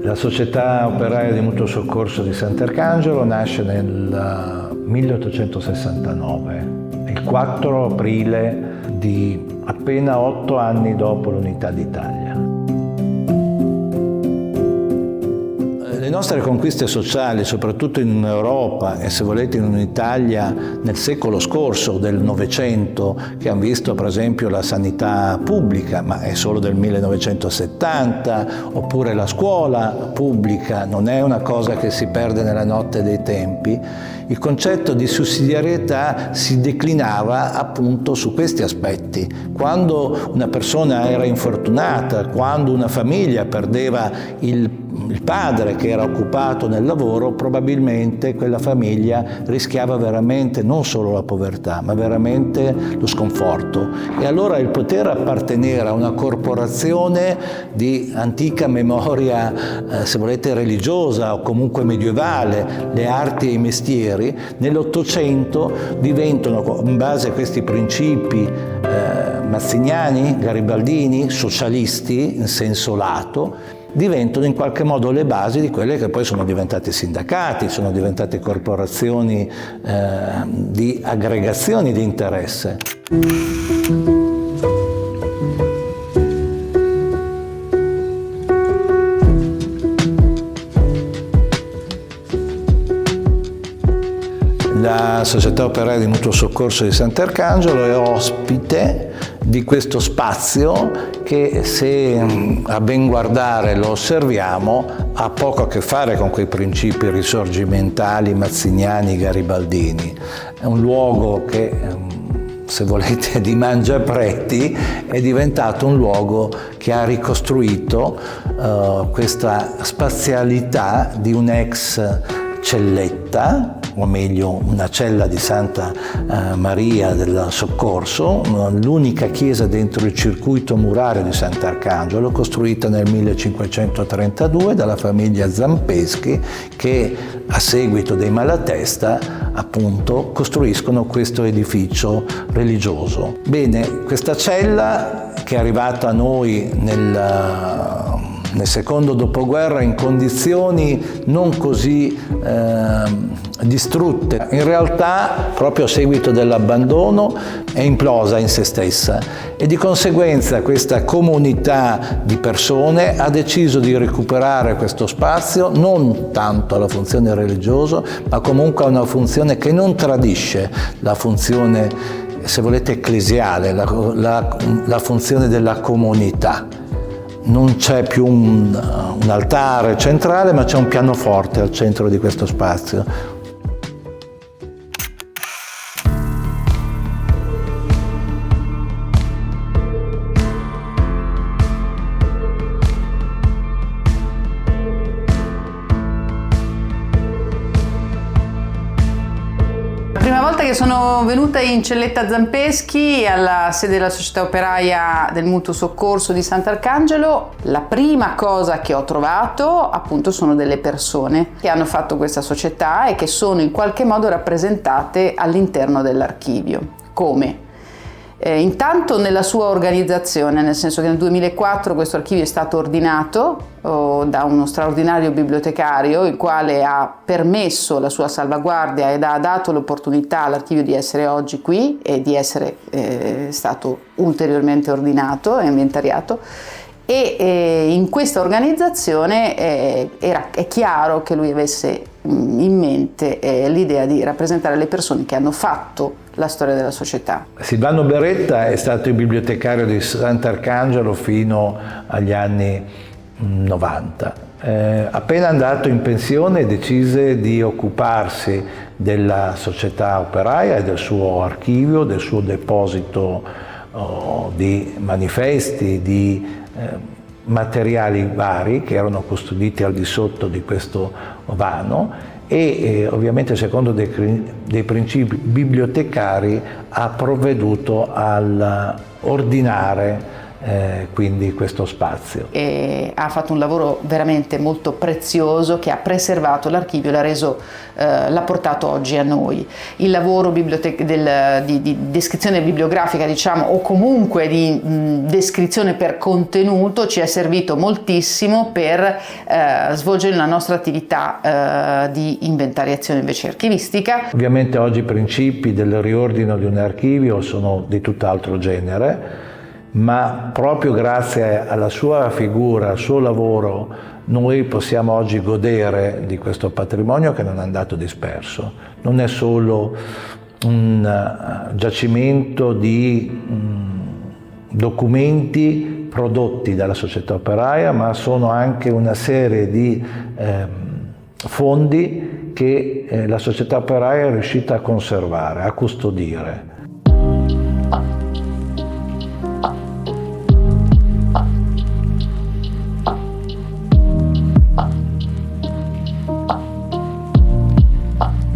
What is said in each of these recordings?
La Società Operaia di Mutuo Soccorso di Sant'Arcangelo nasce nel 1869, il 4 aprile di appena 8 anni dopo l'Unità d'Italia. Le nostre conquiste sociali, soprattutto in Europa e se volete in un'Italia nel secolo scorso, del Novecento, che hanno visto per esempio la sanità pubblica, ma è solo del 1970, oppure la scuola pubblica, non è una cosa che si perde nella notte dei tempi, il concetto di sussidiarietà si declinava appunto su questi aspetti. Quando una persona era infortunata, quando una famiglia perdeva il padre che era occupato nel lavoro, probabilmente quella famiglia rischiava veramente non solo la povertà, ma veramente lo sconforto. E allora il poter appartenere a una corporazione di antica memoria, se volete religiosa o comunque medievale, le arti e i mestieri, nell'Ottocento diventano, in base a questi principi mazziniani, garibaldini, socialisti in senso lato, diventano in qualche modo le basi di quelle che poi sono diventati sindacati, sono diventate corporazioni di aggregazioni di interesse. La Società Operaia di Mutuo Soccorso di Sant'Arcangelo è ospite di questo spazio che, se a ben guardare lo osserviamo, ha poco a che fare con quei principi risorgimentali, mazziniani, garibaldini. È un luogo che, se volete, di mangiapreti, è diventato un luogo che ha ricostruito questa spazialità di un'ex celletta, o meglio una cella di Santa Maria del Soccorso, l'unica chiesa dentro il circuito murario di Sant'Arcangelo, costruita nel 1532 dalla famiglia Zampeschi, che a seguito dei Malatesta appunto costruiscono questo edificio religioso. Bene, questa cella, che è arrivata a noi nel secondo dopoguerra in condizioni non così distrutte, in realtà proprio a seguito dell'abbandono è implosa in se stessa e di conseguenza questa comunità di persone ha deciso di recuperare questo spazio non tanto alla funzione religiosa, ma comunque a una funzione che non tradisce la funzione, se volete, ecclesiale, la funzione della comunità. Non c'è più un altare centrale, ma c'è un pianoforte al centro di questo spazio. La volta che sono venuta in Celletta Zampeschi, alla sede della Società Operaia del Mutuo Soccorso di Sant'Arcangelo, la prima cosa che ho trovato appunto sono delle persone che hanno fatto questa società e che sono in qualche modo rappresentate all'interno dell'archivio. Come? Intanto nella sua organizzazione, nel senso che nel 2004 questo archivio è stato ordinato da uno straordinario bibliotecario, il quale ha permesso la sua salvaguardia ed ha dato l'opportunità all'archivio di essere oggi qui e di essere stato ulteriormente ordinato e inventariato. E in questa organizzazione è chiaro che lui avesse in mente l'idea di rappresentare le persone che hanno fatto la storia della società. Silvano Beretta è stato il bibliotecario di Sant'Arcangelo fino agli anni 90. Appena andato in pensione decise di occuparsi della Società Operaia e del suo archivio, del suo deposito di manifesti, di materiali vari che erano custoditi al di sotto di questo vano e ovviamente secondo dei principi bibliotecari ha provveduto al ordinare quindi questo spazio. E ha fatto un lavoro veramente molto prezioso che ha preservato l'archivio e l'ha portato oggi a noi. Il lavoro di descrizione bibliografica, diciamo, o comunque di descrizione per contenuto ci è servito moltissimo per svolgere la nostra attività di inventariazione invece archivistica. Ovviamente oggi i principi del riordino di un archivio sono di tutt'altro genere, ma proprio grazie alla sua figura, al suo lavoro, noi possiamo oggi godere di questo patrimonio che non è andato disperso. Non è solo un giacimento di documenti prodotti dalla società operaia, ma sono anche una serie di fondi che la società operaia è riuscita a conservare, a custodire.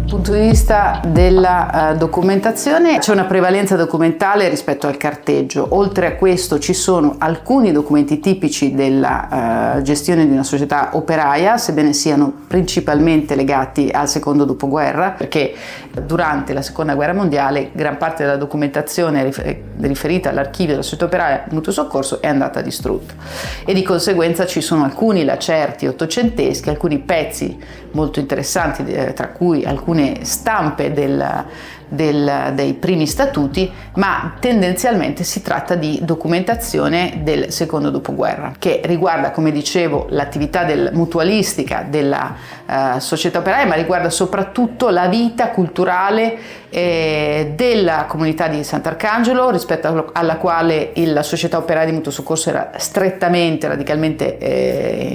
Dal punto di vista della documentazione c'è una prevalenza documentale rispetto al carteggio. Oltre a questo ci sono alcuni documenti tipici della gestione di una società operaia, sebbene siano principalmente legati al secondo dopoguerra, perché durante la seconda guerra mondiale gran parte della documentazione riferita all'archivio della società operaia di mutuo soccorso è andata distrutta e di conseguenza ci sono alcuni lacerti ottocenteschi, alcuni pezzi molto interessanti, tra cui alcune stampe dei primi statuti, ma tendenzialmente si tratta di documentazione del secondo dopoguerra, che riguarda, come dicevo, l'attività mutualistica della società operaia, ma riguarda soprattutto la vita culturale della comunità di Sant'Arcangelo, rispetto alla quale la società operaia di mutuo soccorso era strettamente, radicalmente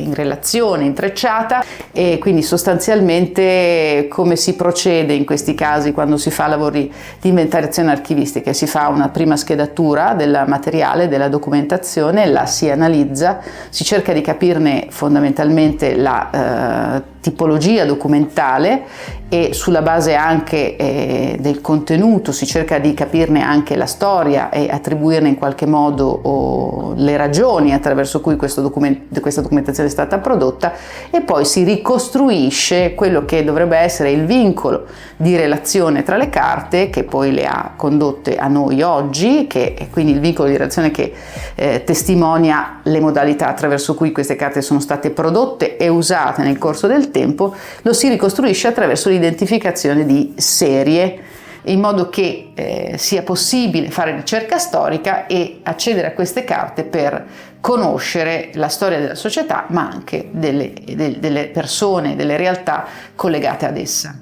in relazione, intrecciata, e quindi sostanzialmente come si procede in questi casi quando si fa lavori di inventariazione archivistica? Si fa una prima schedatura del materiale, della documentazione, la si analizza, si cerca di capirne fondamentalmente la tipologia documentale e sulla base anche del contenuto si cerca di capirne anche la storia e attribuirne in qualche modo le ragioni attraverso cui questa documentazione è stata prodotta, e poi si ricostruisce quello che dovrebbe essere il vincolo di relazione tra le carte che poi le ha condotte a noi oggi, che è quindi il vincolo di relazione che testimonia le modalità attraverso cui queste carte sono state prodotte e usate nel corso del tempo. Lo si ricostruisce attraverso l'identificazione di serie, in modo che sia possibile fare ricerca storica e accedere a queste carte per conoscere la storia della società, ma anche delle persone, delle realtà collegate ad essa.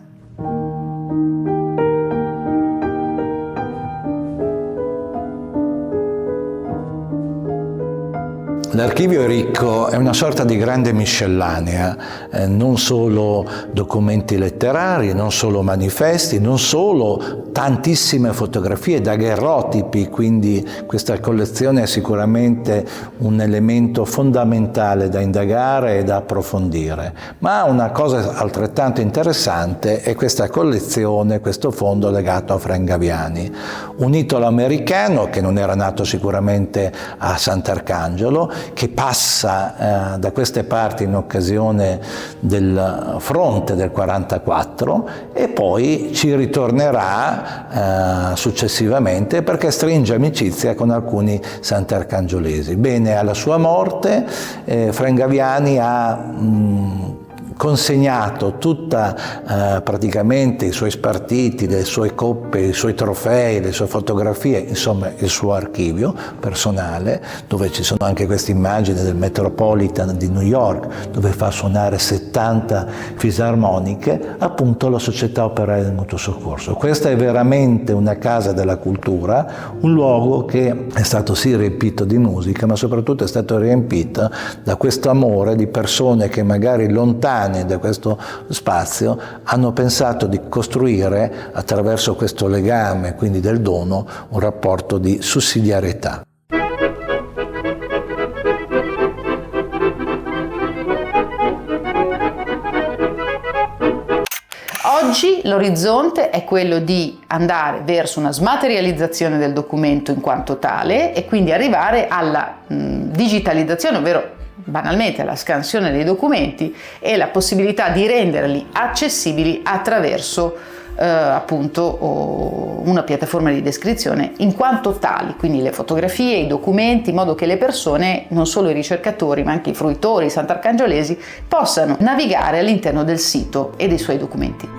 L'archivio è ricco, è una sorta di grande miscellanea, non solo documenti letterari, non solo manifesti, non solo tantissime fotografie, daguerrotipi, quindi questa collezione è sicuramente un elemento fondamentale da indagare e da approfondire. Ma una cosa altrettanto interessante è questa collezione, questo fondo legato a Frangaviani, un italo-americano che non era nato sicuramente a Sant'Arcangelo, che passa da queste parti in occasione del fronte del 44 e poi ci ritornerà successivamente perché stringe amicizia con alcuni sant'arcangiolesi. Bene, alla sua morte Frangaviani ha consegnato praticamente i suoi spartiti, le sue coppe, i suoi trofei, le sue fotografie, insomma il suo archivio personale, dove ci sono anche queste immagini del Metropolitan di New York, dove fa suonare 70 fisarmoniche, appunto alla Società Operaia del Mutuo Soccorso. Questa è veramente una casa della cultura, un luogo che è stato sì riempito di musica, ma soprattutto è stato riempito da questo amore di persone che magari lontane da questo spazio hanno pensato di costruire attraverso questo legame, quindi del dono, un rapporto di sussidiarietà. Oggi l'orizzonte è quello di andare verso una smaterializzazione del documento in quanto tale e quindi arrivare alla digitalizzazione, ovvero banalmente alla scansione dei documenti e la possibilità di renderli accessibili attraverso appunto una piattaforma di descrizione in quanto tali, quindi le fotografie, i documenti, in modo che le persone, non solo i ricercatori ma anche i fruitori sant'arcangiolesi, possano navigare all'interno del sito e dei suoi documenti.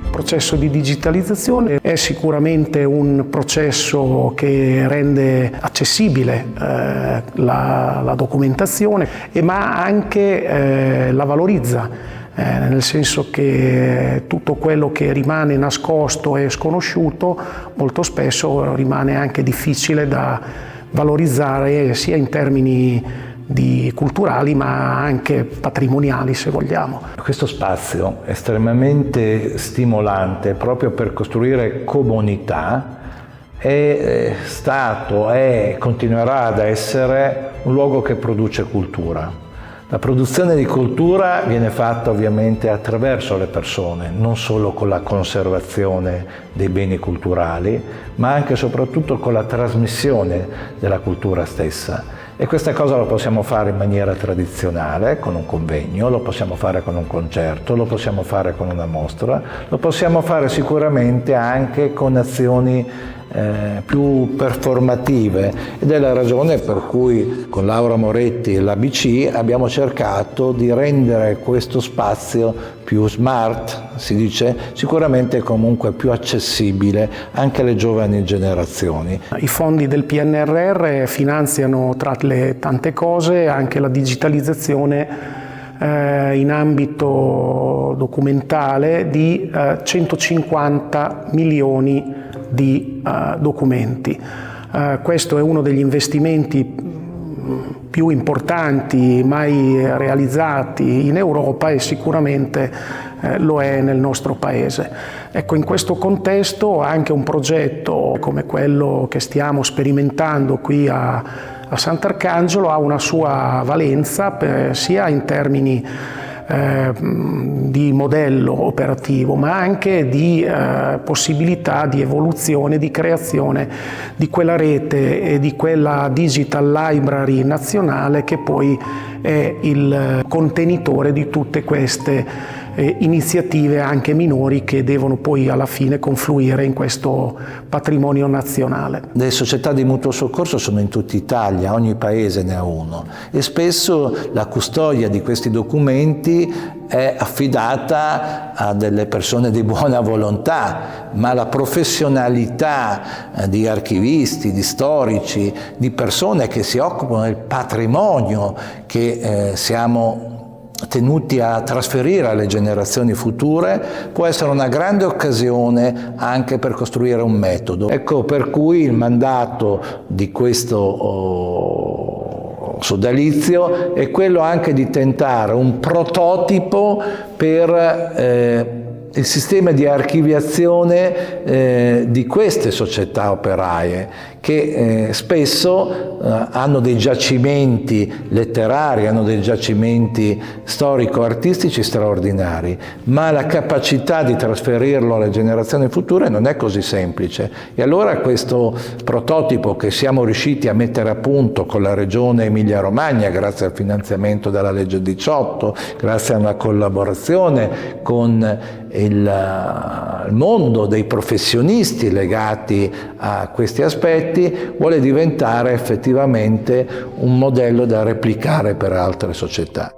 Il processo di digitalizzazione è sicuramente un processo che rende accessibile la documentazione, ma anche la valorizza, nel senso che tutto quello che rimane nascosto e sconosciuto molto spesso rimane anche difficile da valorizzare sia in termini culturali ma anche patrimoniali, se vogliamo. Questo spazio è estremamente stimolante proprio per costruire comunità, è stato e continuerà ad essere un luogo che produce cultura. La produzione di cultura viene fatta ovviamente attraverso le persone, non solo con la conservazione dei beni culturali, ma anche e soprattutto con la trasmissione della cultura stessa. E questa cosa lo possiamo fare in maniera tradizionale, con un convegno, lo possiamo fare con un concerto, lo possiamo fare con una mostra, lo possiamo fare sicuramente anche con azioni più performative, ed è la ragione per cui con Laura Moretti e l'ABC abbiamo cercato di rendere questo spazio più smart, si dice, sicuramente comunque più accessibile anche alle giovani generazioni. I fondi del PNRR finanziano, tra le tante cose, anche la digitalizzazione in ambito documentale di 150 milioni di documenti. Questo è uno degli investimenti più importanti mai realizzati in Europa e sicuramente lo è nel nostro Paese. Ecco, in questo contesto anche un progetto come quello che stiamo sperimentando qui a Sant'Arcangelo ha una sua valenza sia in termini di modello operativo, ma anche di possibilità di evoluzione, di creazione di quella rete e di quella digital library nazionale che poi è il contenitore di tutte queste iniziative anche minori che devono poi alla fine confluire in questo patrimonio nazionale. Le società di mutuo soccorso sono in tutta Italia, ogni paese ne ha uno, e spesso la custodia di questi documenti è affidata a delle persone di buona volontà, ma la professionalità di archivisti, di storici, di persone che si occupano del patrimonio che siamo tenuti a trasferire alle generazioni future può essere una grande occasione anche per costruire un metodo. Ecco per cui il mandato di questo sodalizio è quello anche di tentare un prototipo per il sistema di archiviazione di queste società operaie che spesso hanno dei giacimenti letterari, hanno dei giacimenti storico-artistici straordinari, ma la capacità di trasferirlo alle generazioni future non è così semplice. E allora questo prototipo che siamo riusciti a mettere a punto con la Regione Emilia-Romagna, grazie al finanziamento della legge 18, grazie a una collaborazione con il mondo dei professionisti legati a questi aspetti, vuole diventare effettivamente un modello da replicare per altre società.